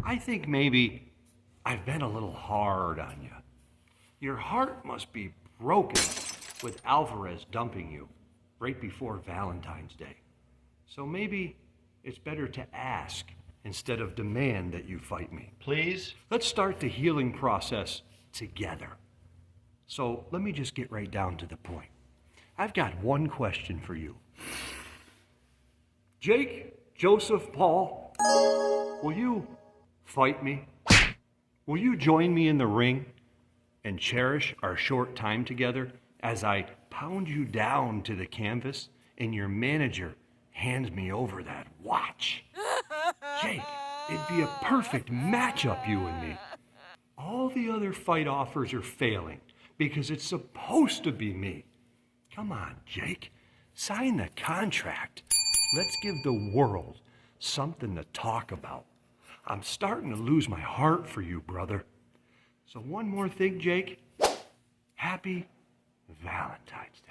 I think maybe I've been a little hard on you. Your heart must be broken with Alvarez dumping you right before Valentine's Day. So maybe it's better to ask instead of demand that you fight me. Please? Let's start the healing process together. So let me just get right down to the point. I've got one question for you. Jake, Joseph, Paul, will you fight me? Will you join me in the ring and cherish our short time together as I pound you down to the canvas and your manager hands me over that watch? Jake, it'd be a perfect matchup, you and me. All the other fight offers are failing because it's supposed to be me. Come on, Jake, sign the contract. Let's give the world something to talk about. I'm starting to lose my heart for you, brother. So one more thing, Jake. Happy Valentine's Day.